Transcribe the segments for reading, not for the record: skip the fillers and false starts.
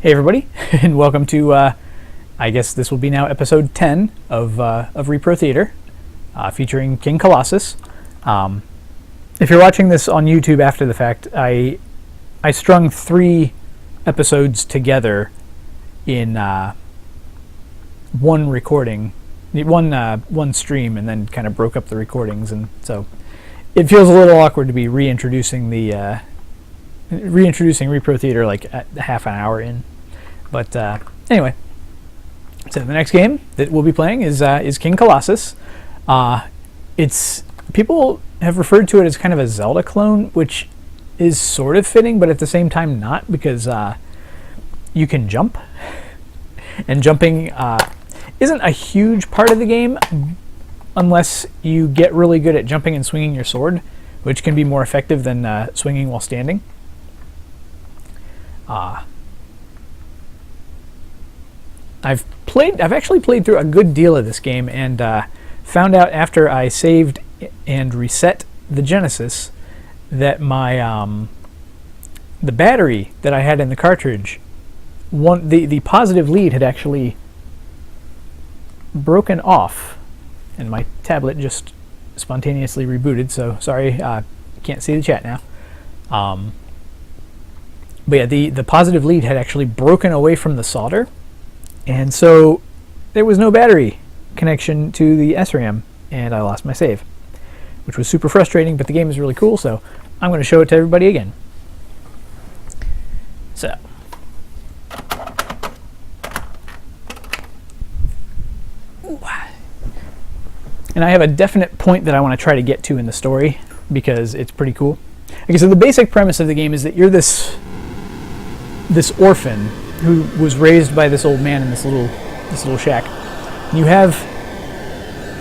Hey everybody, and welcome to, I guess this will be now episode 10 of Repro Theater, featuring King Colossus. If you're watching this on YouTube after the fact, I strung 3 episodes together in one recording, one stream, and then kind of broke up the recordings, and so it feels a little awkward to be reintroducing Repro Theater like at half an hour in. But anyway, so the next game that we'll be playing is King Colossus. It's people have referred to it as kind of a Zelda clone, which is sort of fitting, but at the same time not, because you can jump, and jumping isn't a huge part of the game unless you get really good at jumping and swinging your sword, which can be more effective than swinging while standing. I've actually played through a good deal of this game, and found out after I saved and reset the Genesis that my the battery that I had in the cartridge, the positive lead had actually broken off, and my tablet just spontaneously rebooted. So sorry, can't see the chat now. But yeah, the positive lead had actually broken away from the solder. And so there was no battery connection to the SRAM, and I lost my save, which was super frustrating, but the game is really cool, so I'm going to show it to everybody again. So, and I have a definite point that I want to try to get to in the story, because it's pretty cool. Okay, so the basic premise of the game is that you're this orphan who was raised by this old man in this little shack. And you have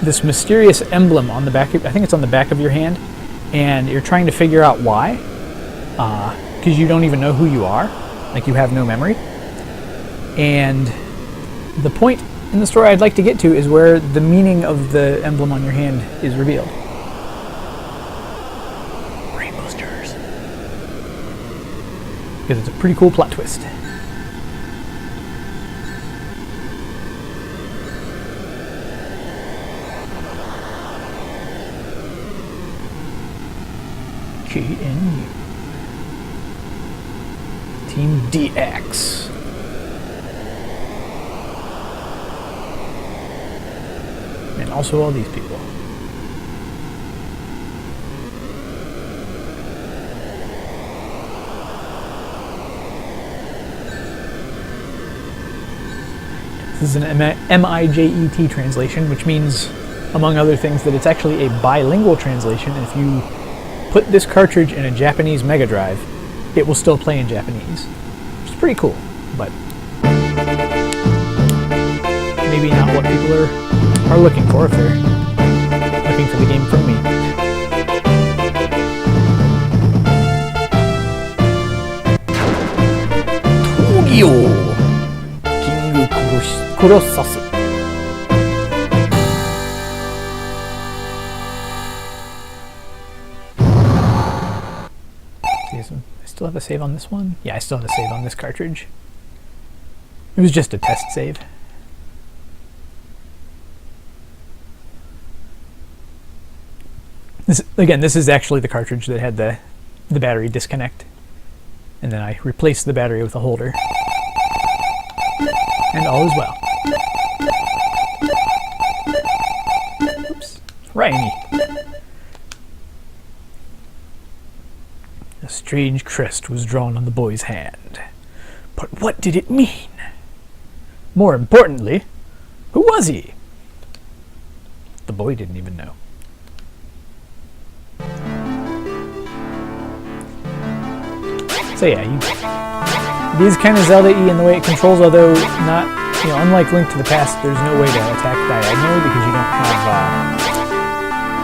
this mysterious emblem on the back. I think it's on the back of your hand, and you're trying to figure out why, because you don't even know who you are. Like, you have no memory. And the point in the story I'd like to get to is where the meaning of the emblem on your hand is revealed. Rainbow Stirs. Because it's a pretty cool plot twist. KNU. Team DX. And also all these people. This is an MIJET translation, which means, among other things, that it's actually a bilingual translation, and if you put this cartridge in a Japanese Mega Drive, it will still play in Japanese. Which is pretty cool, but maybe not what people are looking for if they're looking for the game from me. Tokyo! King Colossus. I still have a save on this one? Yeah, I still have a save on this cartridge. It was just a test save. This is actually the cartridge that had the battery disconnect. And then I replaced the battery with a holder. And all is well. Oops. Rainy. A strange crest was drawn on the boy's hand. But what did it mean? More importantly, who was he? The boy didn't even know. So yeah, it is kind of Zelda-y in the way it controls, although not, unlike Link to the Past, there's no way to attack diagonally because you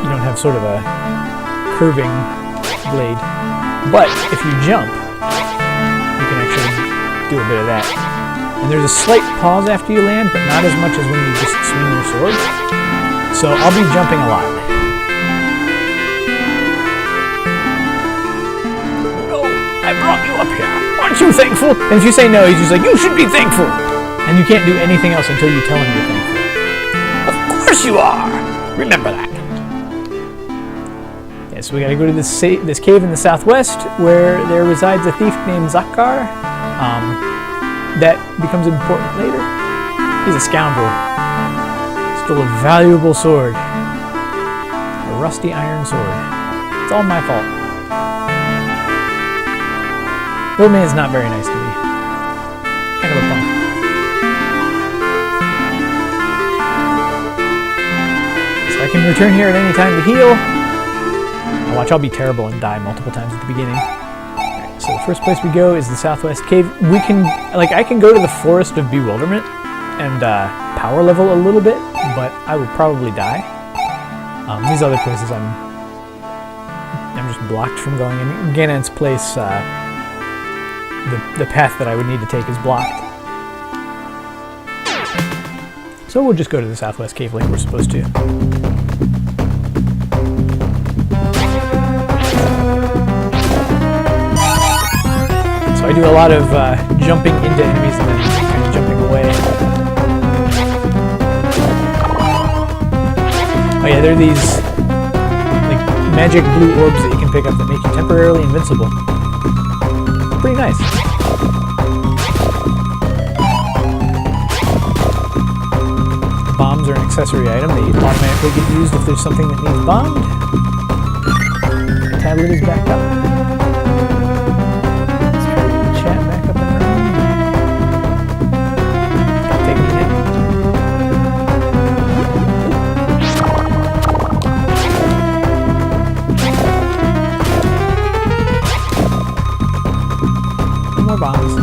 don't have sort of a curving blade. But if you jump, you can actually do a bit of that. And there's a slight pause after you land, but not as much as when you just swing your sword. So I'll be jumping a lot. Oh! I brought you up here. Aren't you thankful? And if you say no, he's just like, you should be thankful. And you can't do anything else until you tell him you're thankful. Of course you are. Remember that. Yeah, so we gotta go to this cave in the southwest where there resides a thief named Zakhar. That becomes important later. He's a scoundrel. Stole a valuable sword. A rusty iron sword. It's all my fault. The old man's not very nice to me. Kind of a punk. So I can return here at any time to heal. Now watch, I'll be terrible and die multiple times at the beginning. Alright, so the first place we go is the southwest cave. We can, I can go to the Forest of Bewilderment and power level a little bit, but I will probably die. These other places I'm just blocked from going in. Ganon's place, the path that I would need to take is blocked. So we'll just go to the southwest cave like we're supposed to. So I do a lot of jumping into enemies and then kind of jumping away. Oh yeah, there are these like magic blue orbs that you can pick up that make you temporarily invincible. Pretty nice. Bombs are an accessory item. They automatically get used if there's something that needs bombed. The tablet is back up. Let's try to get the chat back up and running. Take a minute. More bombs.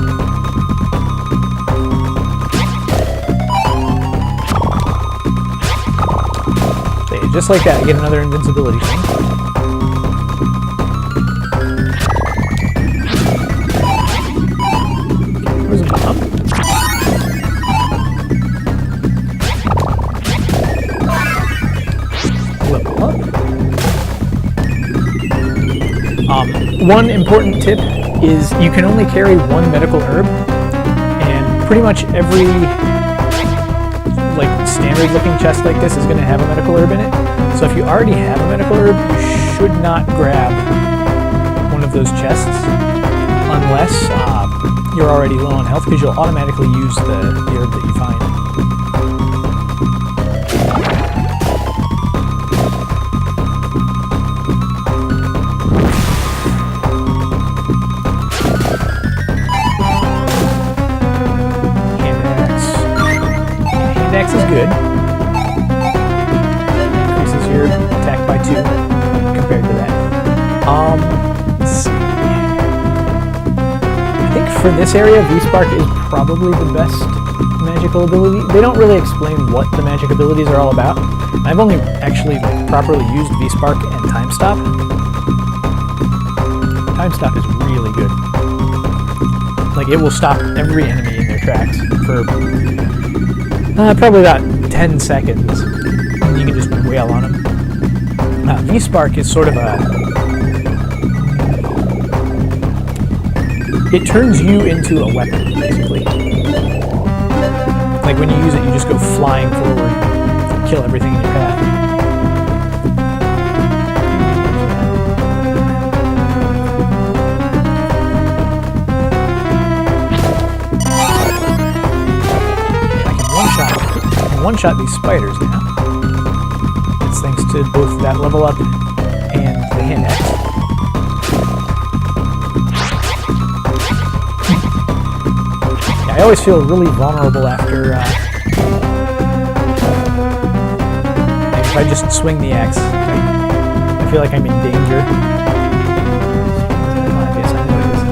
Okay, just like that, I get another invincibility thing. There's a bomb. Level up. One important tip is you can only carry one medical herb, and pretty much every standard looking chest like this is going to have a medical herb in it. So if you already have a medical herb, you should not grab one of those chests unless you're already low on health, because you'll automatically use the herb that you find. Hand axe is good. Increases your attack by 2 compared to that. Let's see. I think for this area, V-Spark is probably the best magical ability. They don't really explain what the magic abilities are all about. I've only actually properly used V-Spark and Time Stop. Time Stop is really good. It will stop every enemy in their tracks for probably about 10 seconds. And you can just wail on them. V-Spark is sort of it turns you into a weapon, basically. When you use it, you just go flying forward and kill everything in your path. I can one-shot these spiders now. It's thanks to both that level up and the hand axe. I always feel really vulnerable after if I just swing the axe. I feel like I'm in danger. I guess I know it is.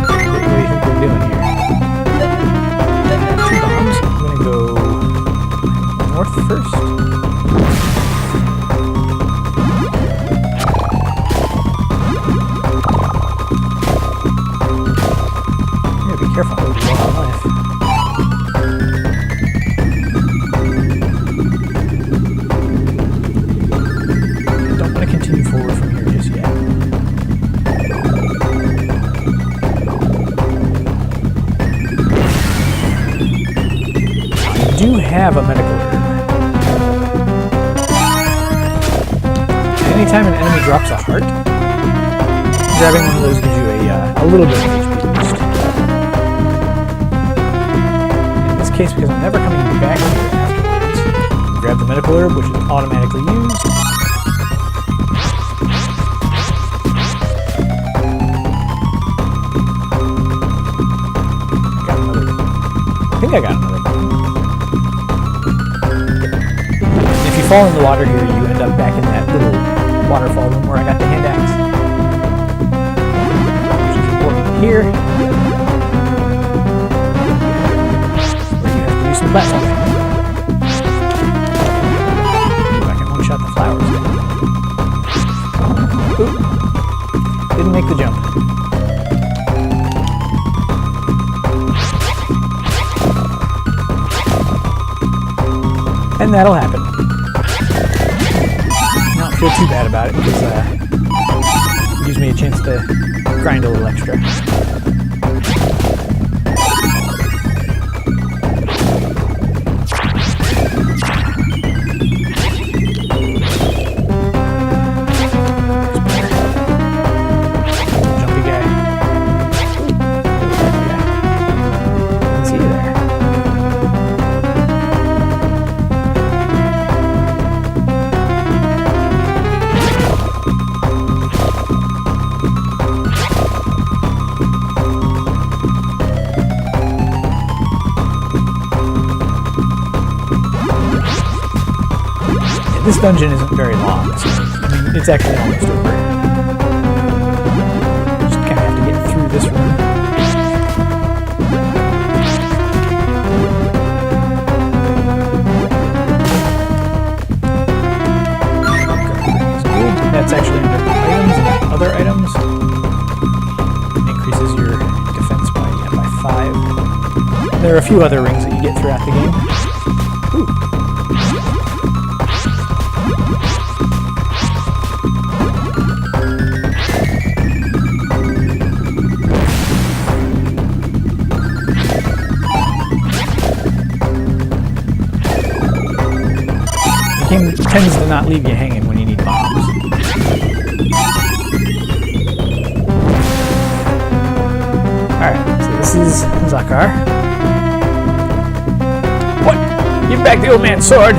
What do you think we're doing here? 2 bombs. I'm gonna go north first. Careful, I'm low on life. have a medical herb. Anytime an enemy drops a heart, grabbing one of those gives you a little bit of HP boost. In this case, because I'm never coming back here afterwards, grab the medical herb, which is automatically used. I think I got another. If you fall in the water here, you end up back in that little waterfall room where I got the hand axe. Which is important here. Where you have to do some platforming. Ooh, I can one-shot the flowers. Ooh. Didn't make the jump. And that'll happen. I don't feel too bad about it because it gives me a chance to grind a little extra. Jumpy guy. See you there. This dungeon isn't very long, so, I mean, it's actually almost over. Just kind of have to get through this room. That's actually under items and other items. Increases your defense by 5. There are a few other rings that you get throughout the game. Ooh. The game tends to not leave you hanging when you need bombs. Alright, so this is Zakar. What? Give back the old man's sword!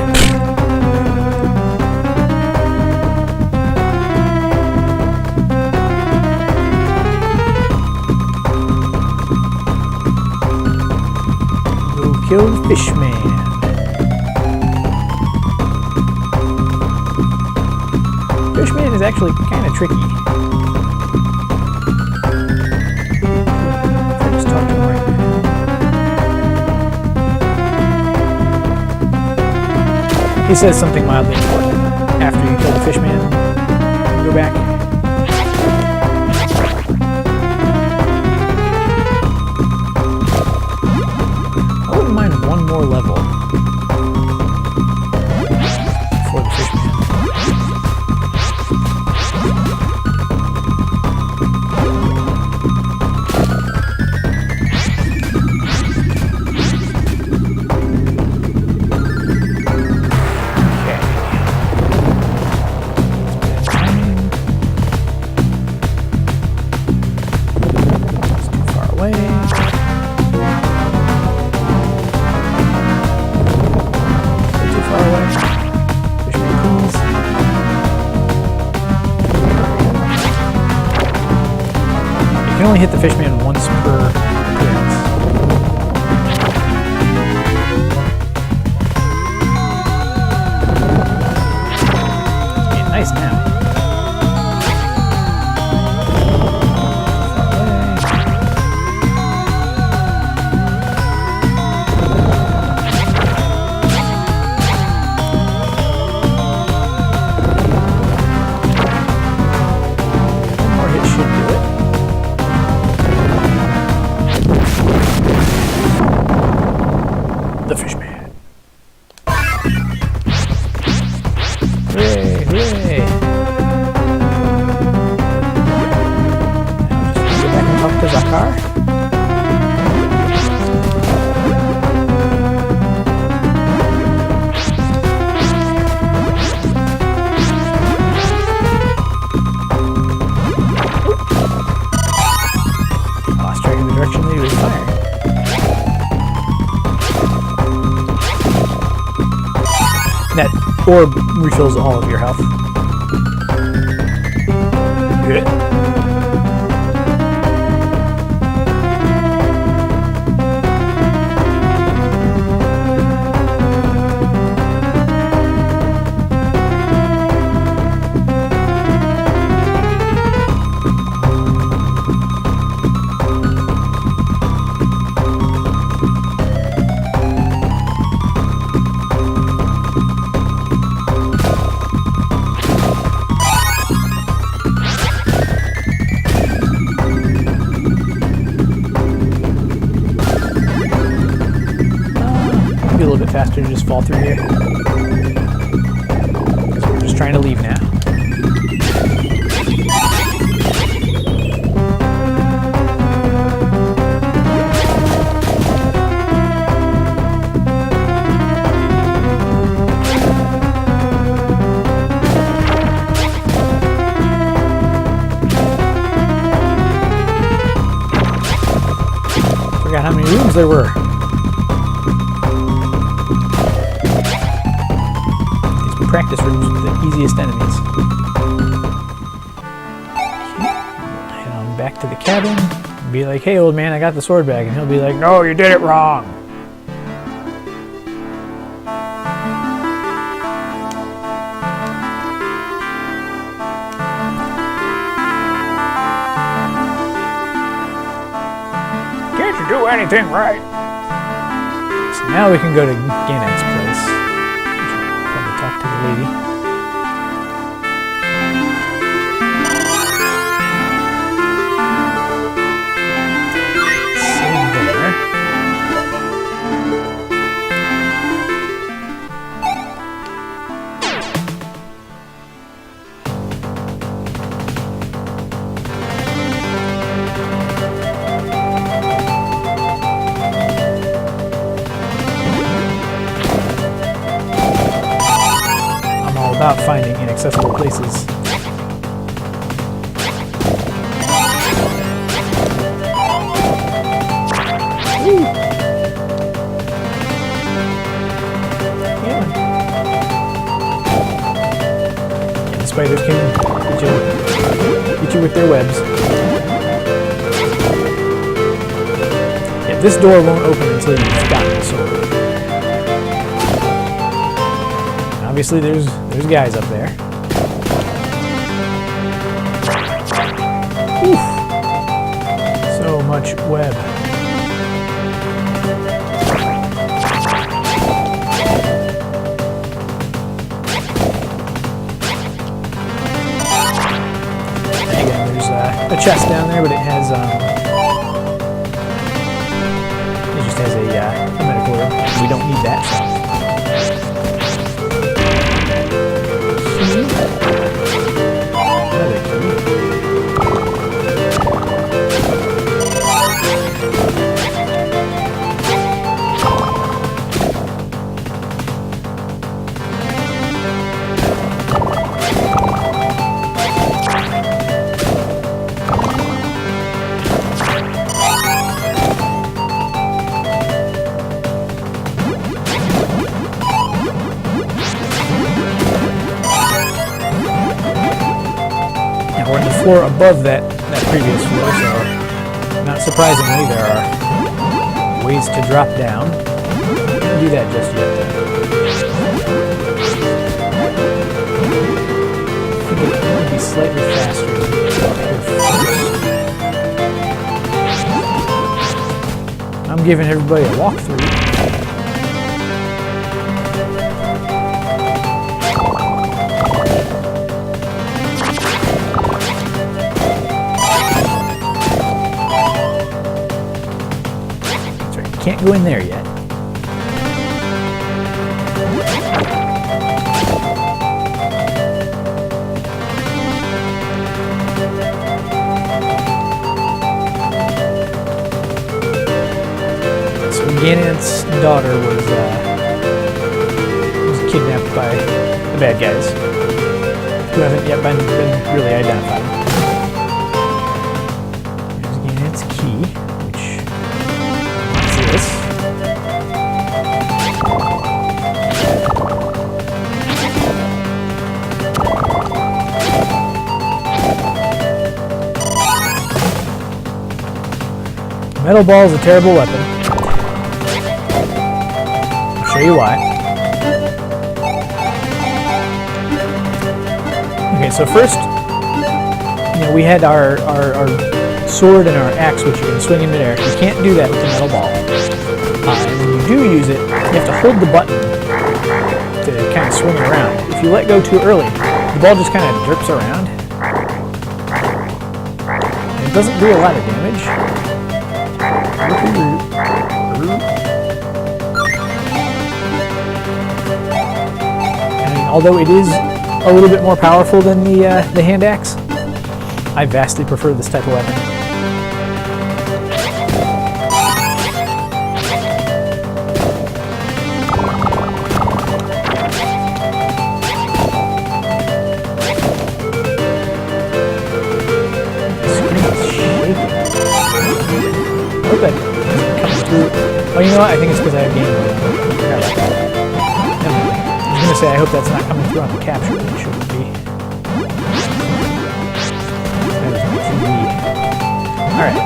Go kill the fishman. Fishman is actually kind of tricky. I'll just talk to him right now. He says something mildly important after you kill the fishman. Go back. I wouldn't mind one more level for the fishman. You can only hit the fishman once per appearance. Yeah, nice now. One more hit should do it. The fishman. Hooray, hooray! Now just go back and talk to Zakar. direction that he was firing. That orb refills all of your health. Good. A little bit faster to just fall through here. Because we're just trying to leave now. Forgot how many rooms there were. Practice rooms with the easiest enemies. Head on back to the cabin. Be like, hey old man, I got the sword back. And he'll be like, no, you did it wrong. Can't you do anything right? So now we can go to Ganon's place. Talk to the lady. Save there. About finding inaccessible places. Woo. Yeah. The spiders can get you with their webs. Yeah, this door won't open until you've gotten the sword. Obviously, there's guys up there. Oof. So much web. And again, there's a chest down there, but it has it just has a medical room. We don't need that. So. We're on the floor above that previous floor, so not surprisingly there are ways to drop down. Can't do that just yet. I think it would be slightly faster than first. I'm giving everybody a walkthrough. Can't go in there yet. So Ganon's daughter was kidnapped by the bad guys, who haven't yet been really identified. There's Ganon's key, which Metal ball is a terrible weapon. I'll show you why. Okay, so first, we had our sword and our axe, which you can swing in midair. You can't do that with the metal ball. And when you do use it, you have to hold the button to kind of swing it around. If you let go too early, the ball just kind of derps around. And it doesn't do a lot of damage. I mean, although it is a little bit more powerful than the hand axe, I vastly prefer this type of weapon. Oh, you know what? I think it's because I have game mode. I was going to say, I hope that's not coming through on the capture. It shouldn't be. That is my TV. Alright.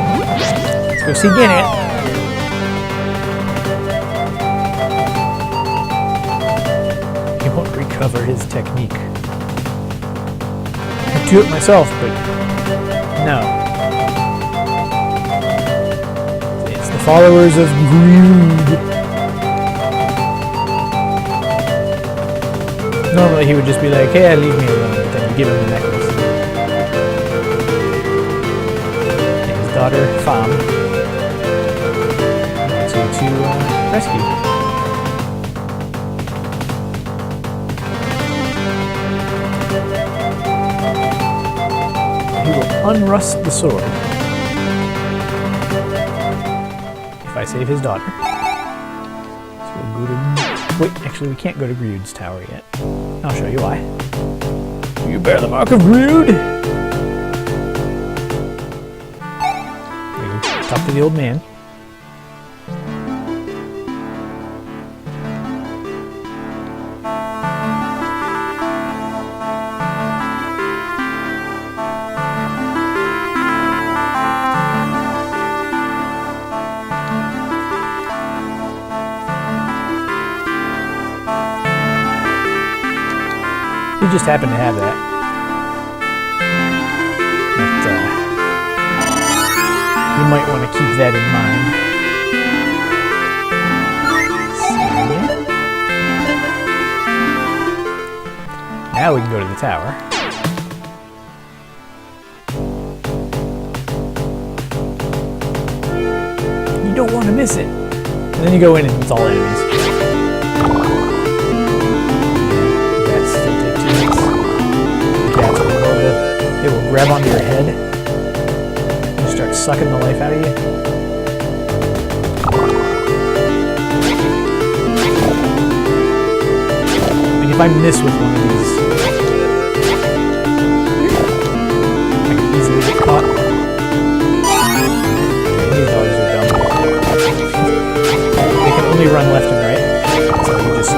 Let's go see Gannett. He won't recover his technique. I'd do it myself, but no. Followers of Grood. Normally he would just be like, hey, leave me alone, but then you give him the necklace. And his daughter, Fam, to rescue. He will unrust the sword. If I save his daughter. So we'll go to... Wait, actually we can't go to Grood's tower yet. I'll show you why. You bear the mark of Grood! Talk to the old man. We just happen to have that. But, you might want to keep that in mind. See? Now we can go to the tower. You don't want to miss it. And then you go in and it's all enemies. It will grab onto your head and start sucking the life out of you. Like if I miss with one of these, I can easily get caught. These dogs are dumb. They can only run left and right, so you just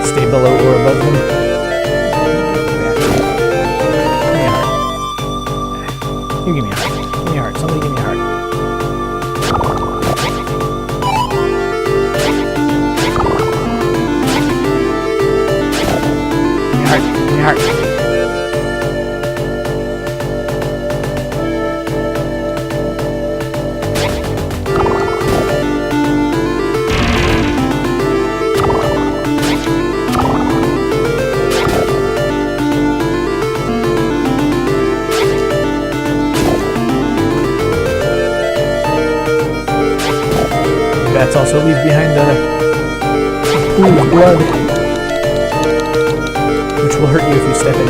stay below or above them. You give me a heart. Give me a heart. Somebody give me a heart. Give me a heart. Give me a heart. Bats also leave behind a pool of blood, which will hurt you if you step in.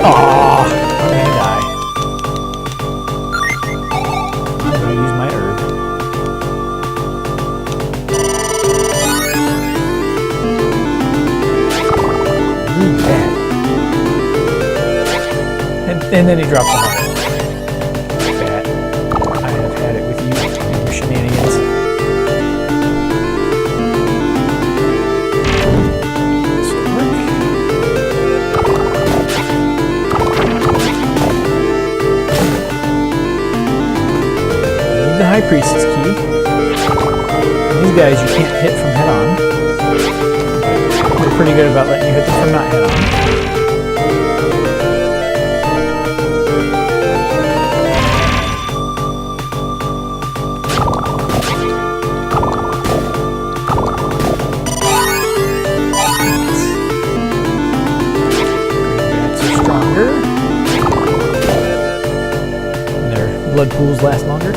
Aww, I'm gonna die. I'm gonna use my herb. Ooh, bad. And then he drops the heart. Bad. I have had it with you. Shenanigans. Priest's Key. And these guys you can't hit from head on. They're pretty good about letting you hit them from not head on. Blood pools last longer.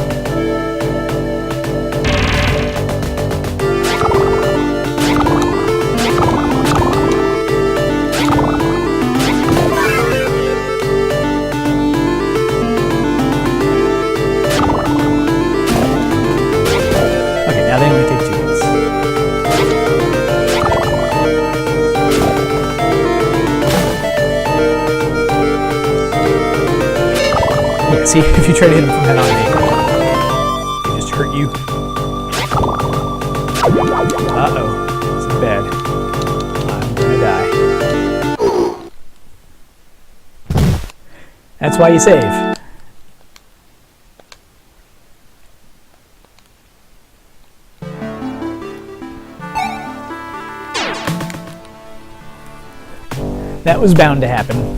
Okay, now they only take 2 hits. Yeah, see, if you try to hit them from head on, they just hurt you. Uh-oh, this is bad. I'm gonna die. That's why you save. That was bound to happen.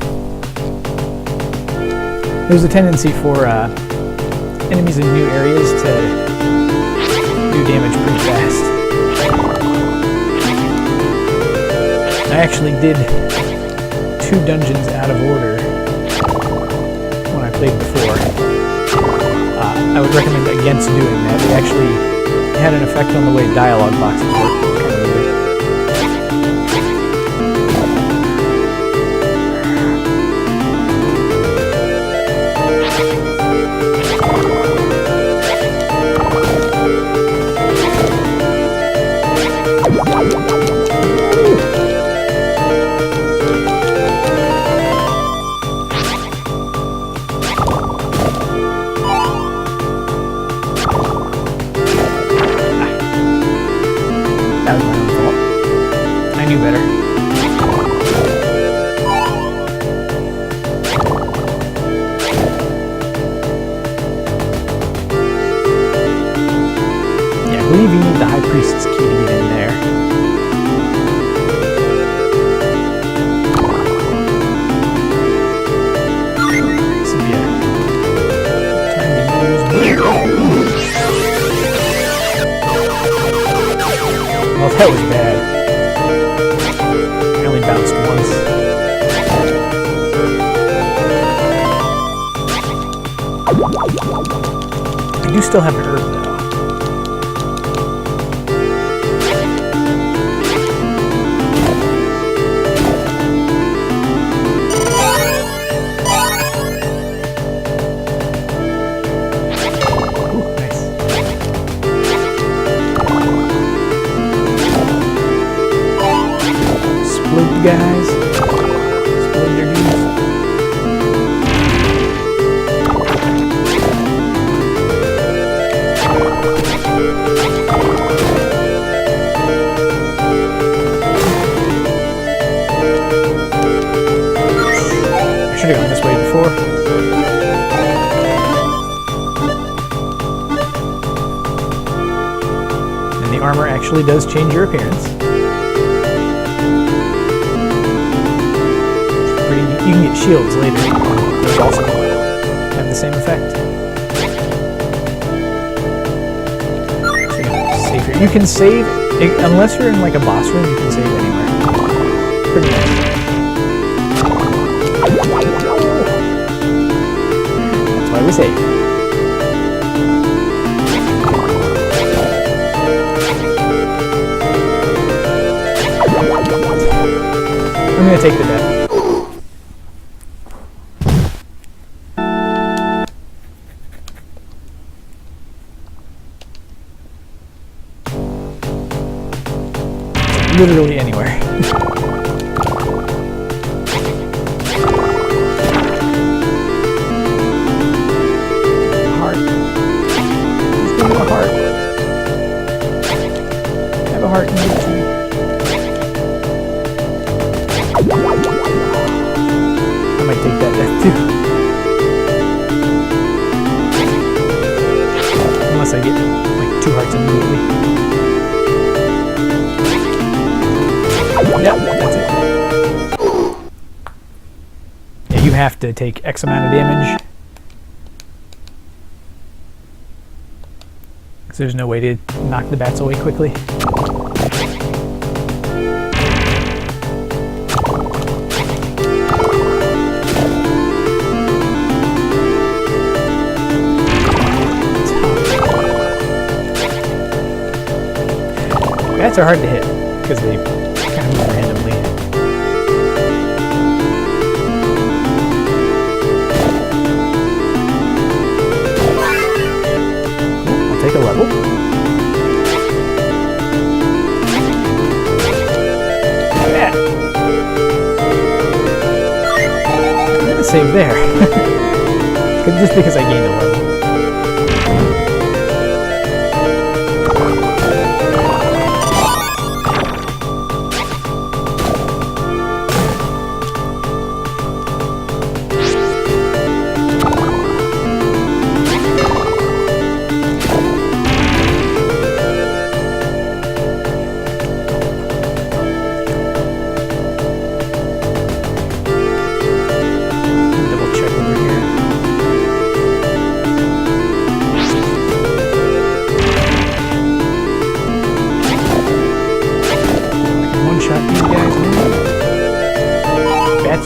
There's a tendency for enemies in new areas to do damage pretty fast. I actually did 2 dungeons out of order when I played before. I would recommend against doing that. It actually had an effect on the way dialogue boxes work. It was kind of weird. That was my own fault. I knew better. Yeah, I believe you need the High Priest's Key to get in there. This would be a time to use. Well, that was bad. I only bounced once. I do still have an herb, though. Guys, explode their dudes. I should have gone this way before. And the armor actually does change your appearance. You can get shields later. Those also have the same effect. So save here. You can save, unless you're in like a boss room, you can save anywhere. Pretty nice. That's why we save. I'm going to take the death. Literally anywhere. Heart. Just give me a heart. Have a heart and give it to me. I might take that death too. Unless I I get like 2 hearts immediately. Yep, that's it. Yeah, you have to take X amount of damage. Because there's no way to knock the bats away quickly. Bats are hard to hit because they kind of move randomly. I'll take a level. Yeah. I'm gonna save there. Just because I gained a level.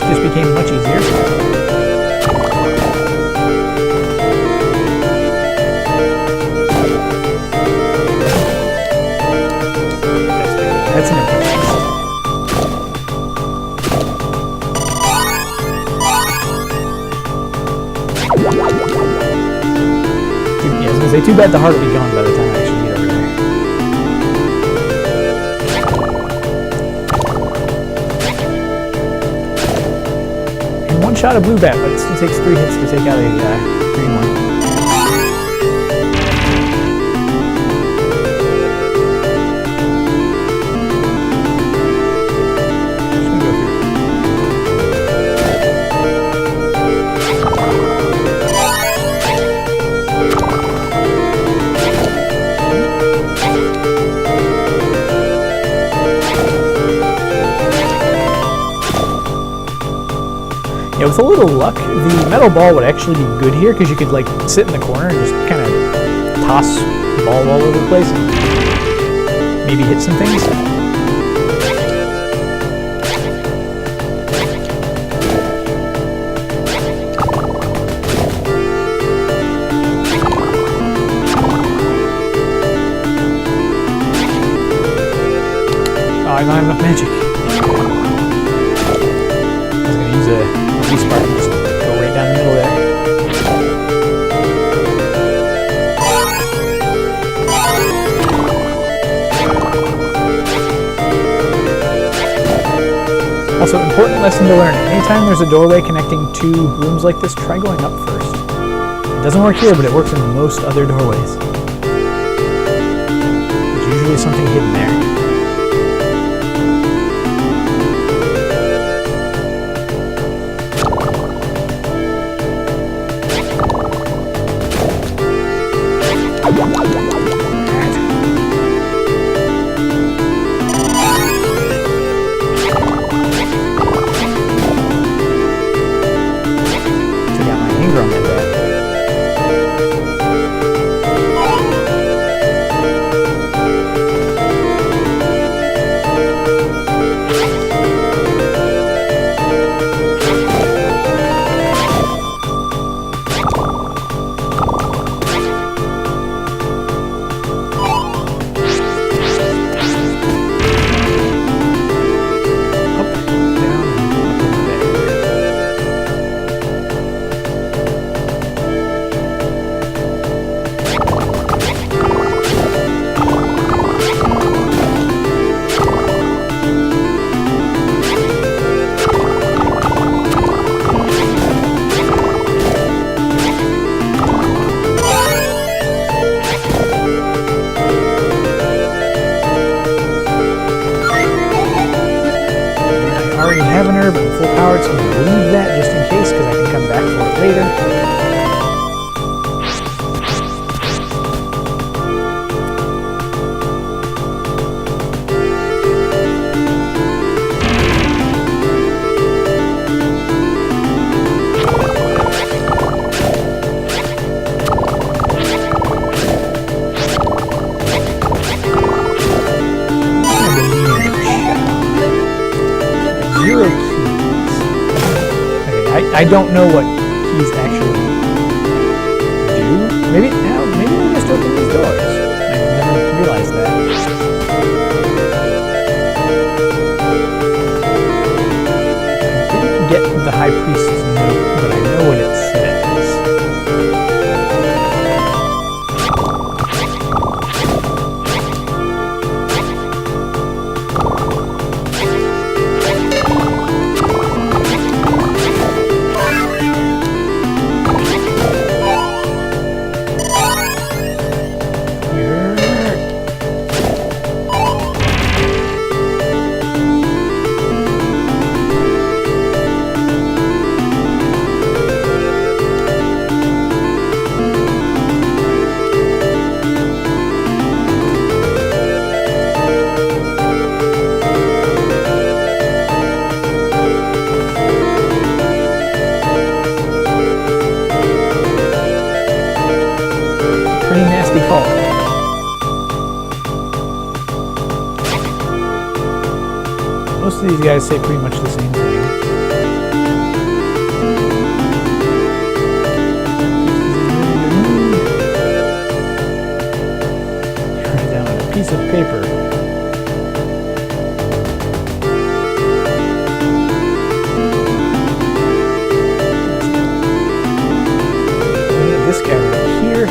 Just became much easier. That's an impression. Yeah, I was gonna say, too bad the heart will be gone by the time I actually get over there. One shot of blue bat, but it still takes 3 hits to take out a green one. Just gonna go through. Yeah, with a little luck, the metal ball would actually be good here because you could like sit in the corner and just kind of toss the ball all over the place and maybe hit some things. Oh, I don't have enough magic. I was going to use a spark and just go right down the middle there. Also, important lesson to learn. Anytime there's a doorway connecting 2 rooms like this, try going up first. It doesn't work here, but it works in most other doorways. There's usually something hidden there. I don't know what keys actually do. Maybe we just open these doors. I never realized that. I didn't get the High Priest's note, but I know what it says. Pretty nasty call. Most of these guys say pretty much the same thing. Write down on a piece of paper. This guy right here.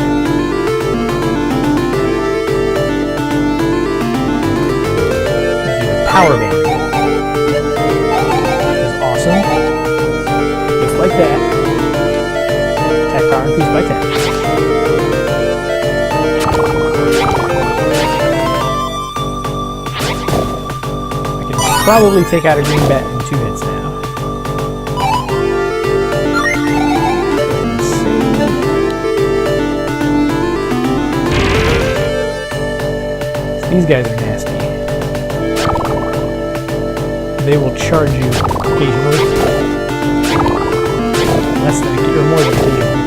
Power band. That's awesome. Just like that. Attack power increased by 10. I can probably take out a green bat in 2 hits now. So these guys are nasty. They will charge you occasionally. Less than or more than occasionally.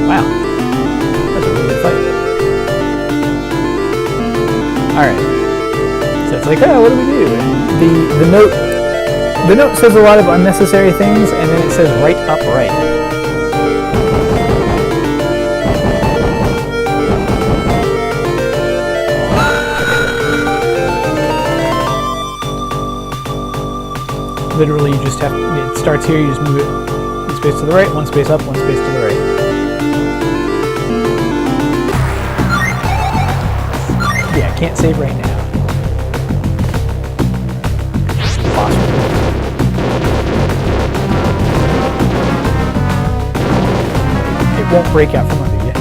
Wow. That's a really good fight. Alright. So it's like, oh, what do we do? And the note says a lot of unnecessary things, and then it says right upright. Literally, you just have, it starts here, you just move it 1 space to the right, 1 space up, 1 space to the right. Yeah, can't save right now. It's impossible. It won't break out from under you.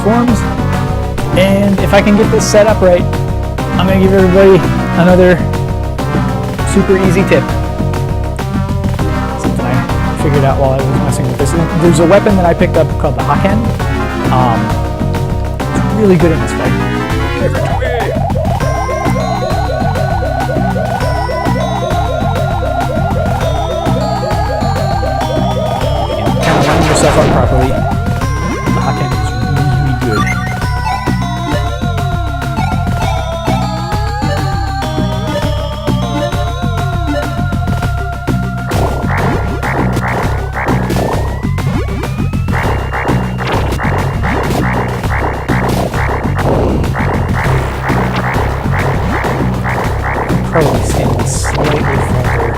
Forms, and if I can get this set up right, I'm going to give everybody another super easy tip. Something I figured out while I was messing with this. There's a weapon that I picked up called the Haken. It's really good in this fight. Give it to me! You can kind of line yourself up properly. The Haken is good. Probably stand slightly farther.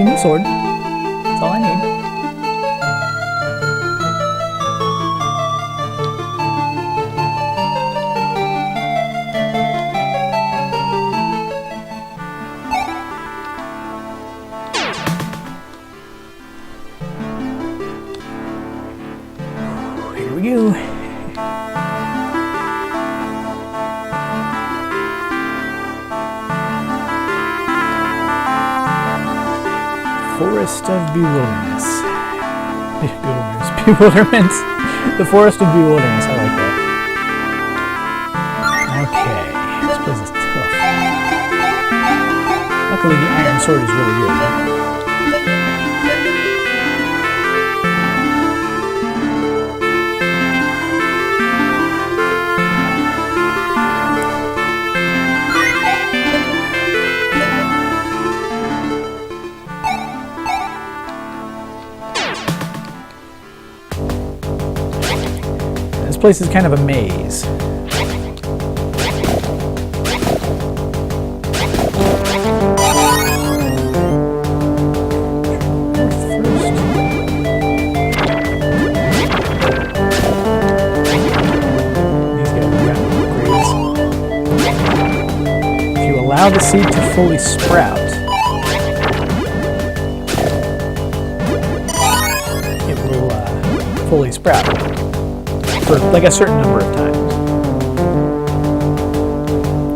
you need a sword. That's all I need. Here we go. Forest of Bewilderness. Bewilderment. The Forest of Bewilderness. I like that. Okay. This place is tough. Luckily, the iron sword is really good. This place is kind of a maze. If you allow the seed to fully sprout, it will fully sprout. For like a certain number of times.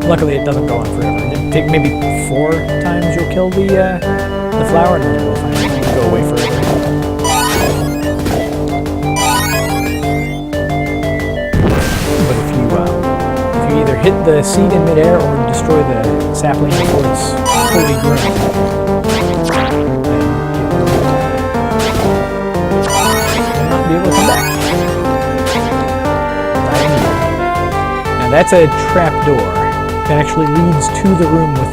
Luckily, it doesn't go on forever. It'd take maybe 4 times you'll kill the flower, and then it will finally go away forever. But if you either hit the seed in midair or destroy the sapling before it's fully grown, then you'll not be able to come back. Now that's a trap door that actually leads to the room with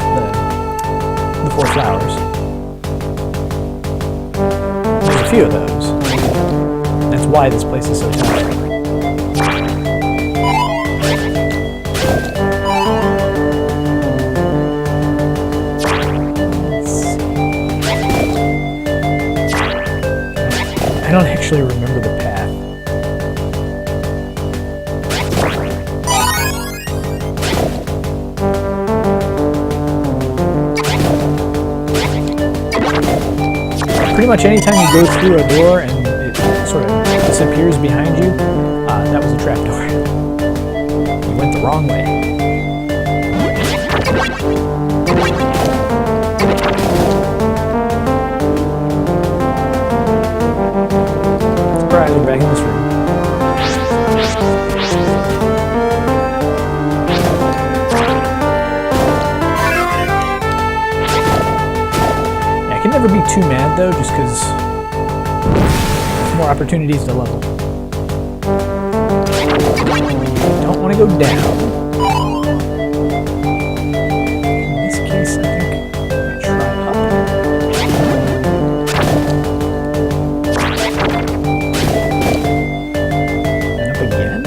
the 4 flowers. There's a few of those. That's why this place is so tough. I don't actually remember the path. Pretty much anytime you go through a door and it sort of disappears behind you, that was a trap door. You went the wrong way. Surprise, we're back in this room. Never be too mad though, just because there's more opportunities to level. Don't want to go down. In this case, I think I'm going to try up. And up again.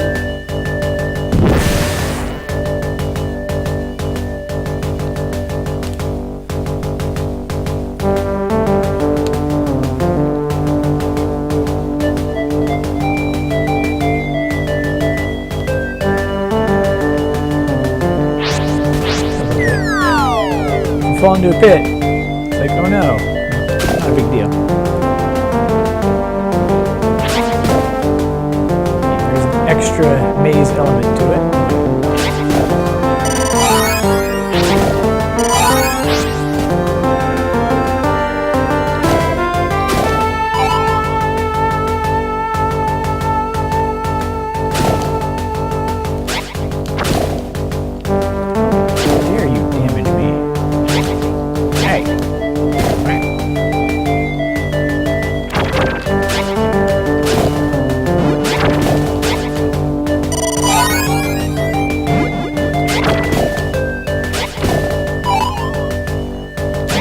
Fall into a pit. It's like, oh no, not a big deal. There's an extra maze element to it.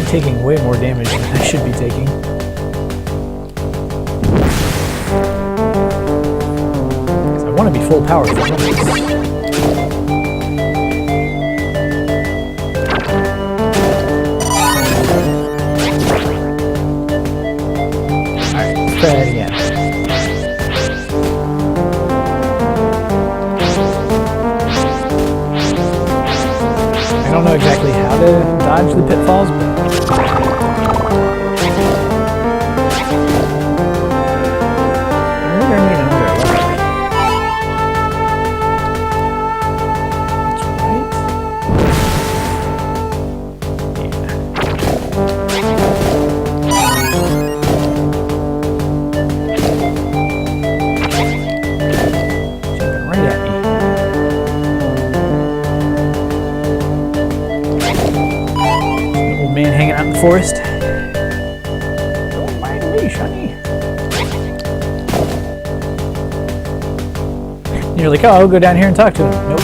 Taking way more damage than I should be taking. Because I want to be full power for this. dodge the pitfalls, but forest. Don't mind me, Shani. And you're like, oh, I'll go down here and talk to him. Nope.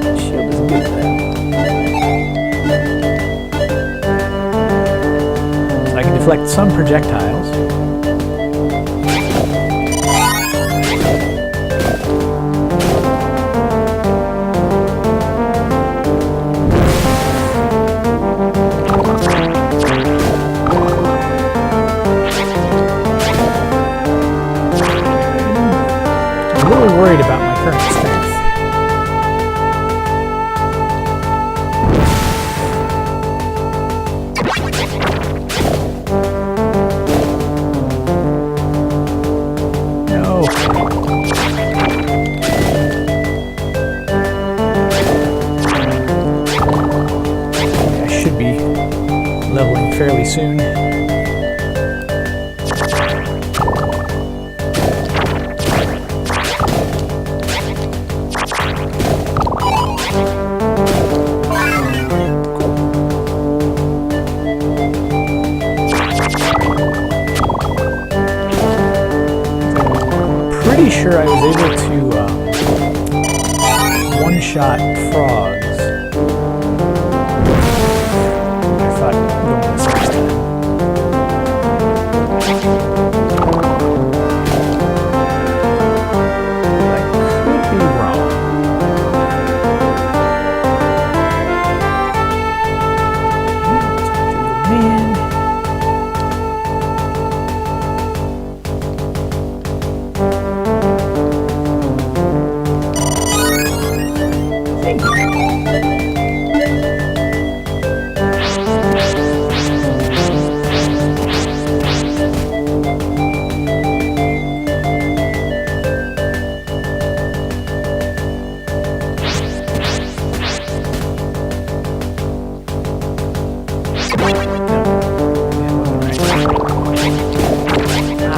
This shield is good for that. So I can deflect some projectiles. Worried about my current strength. No. I should be leveling fairly soon. Pretty sure I was able to one-shot frogs. I thought going this next time. I could be wrong. Man.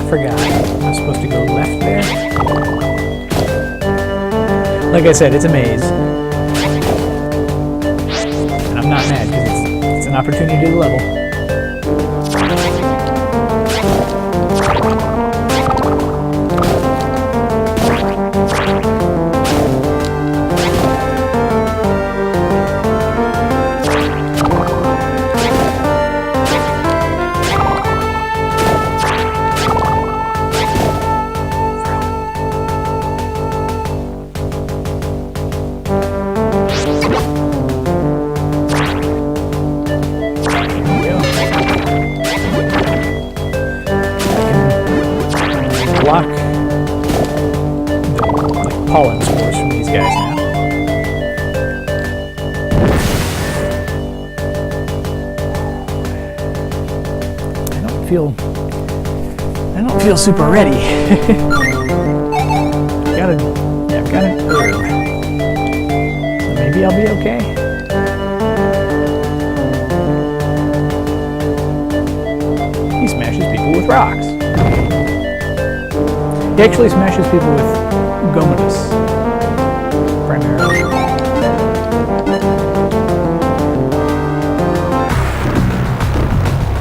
Forgot. I'm supposed to go left there. Like I said, it's a maze. And I'm not mad because it's an opportunity to level. Block the pollen spores from these guys now. I don't feel super ready. I've got an herb. So maybe I'll be okay. He smashes people with rocks. He actually smashes people with gomadus, primarily.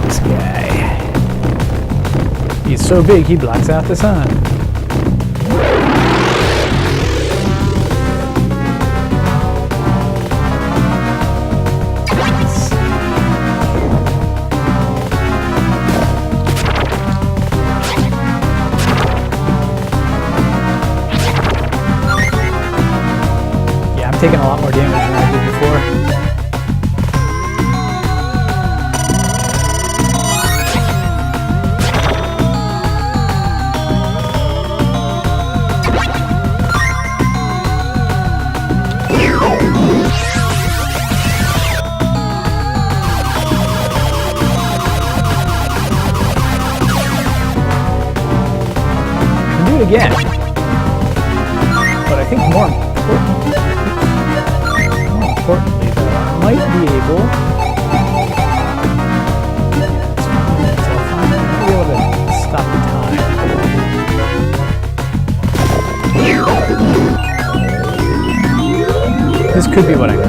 This guy. He's so big he blocks out the sun. Taking a lot more damage than I did before. again. But I think more importantly, though, I might be able to stop the time. This could be what I need.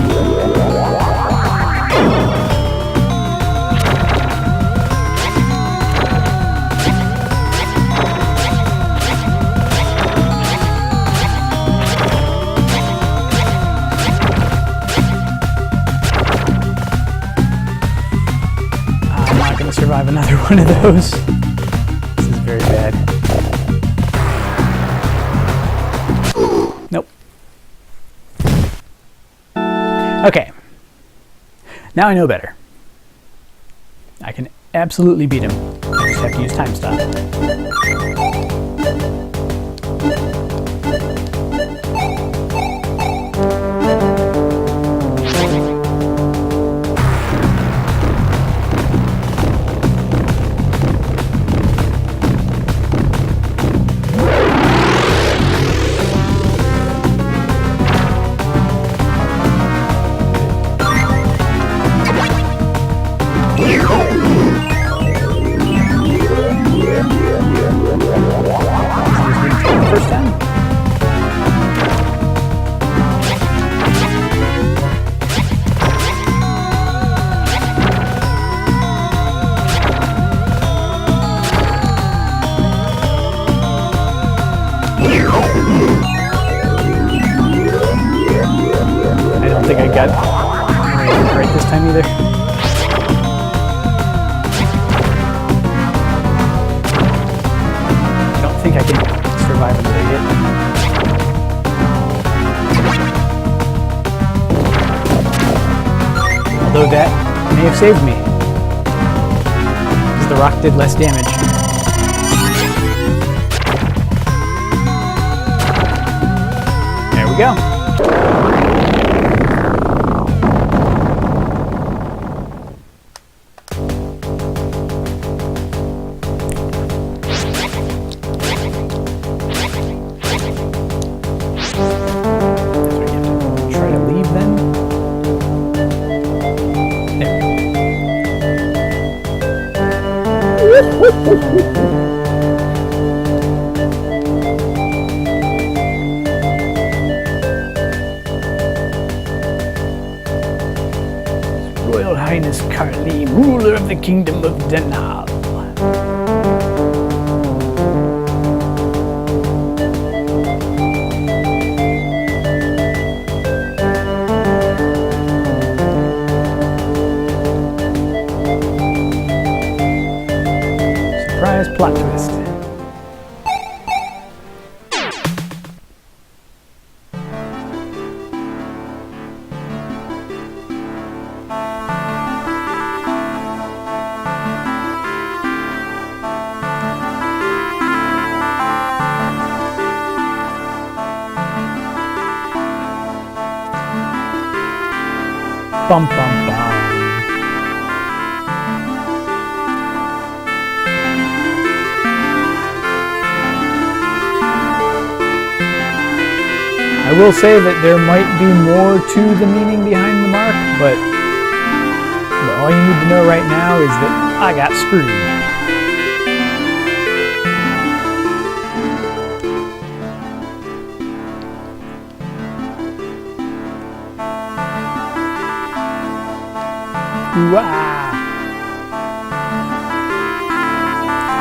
Survive another one of those. This is very bad. Nope. Okay. Now I know better. I can absolutely beat him. I just have to use time stop. I don't think I got it right this time either. I don't think I can survive another hit. Although that may have saved me, because the rock did less damage. There we go. Try to leave then. There we go. Royal Highness Carly, ruler of the Kingdom of Denal. Surprise plot twist. Bum bum bum. I will say that there might be more to the meaning behind the mark, but all you need to know right now is that I got screwed.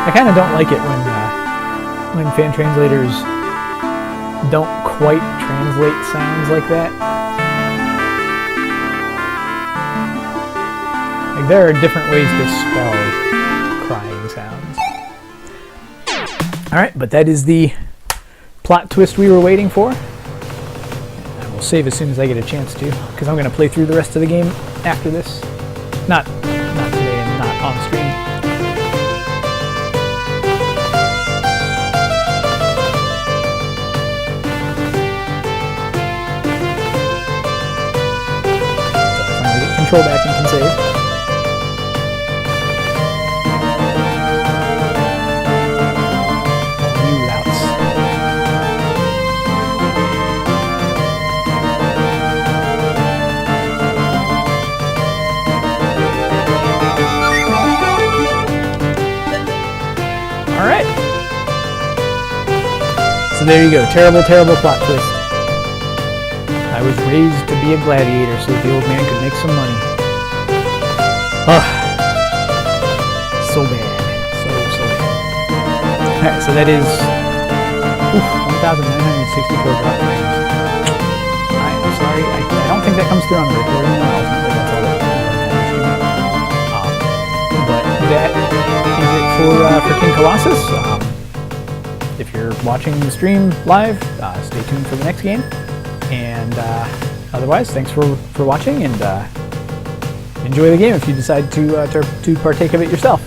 I kind of don't like it when fan translators don't quite translate sounds like that. Like, there are different ways to spell crying sounds. Alright, but that is the plot twist we were waiting for. I will save as soon as I get a chance to, because I'm going to play through the rest of the game after this. Not today and not on stream. Control back and can save. New routes. So there you go. Terrible, terrible plot twist. I was raised to be a gladiator so that the old man could make some money. Ugh. So bad. So bad. Alright, so that is 1,964 drop frames. I'm sorry, I don't think that comes through on the recording. Ultimately, that's all that but that is it for King Colossus. If you're watching the stream live, stay tuned for the next game. And otherwise, thanks for watching, and enjoy the game if you decide to partake of it yourself.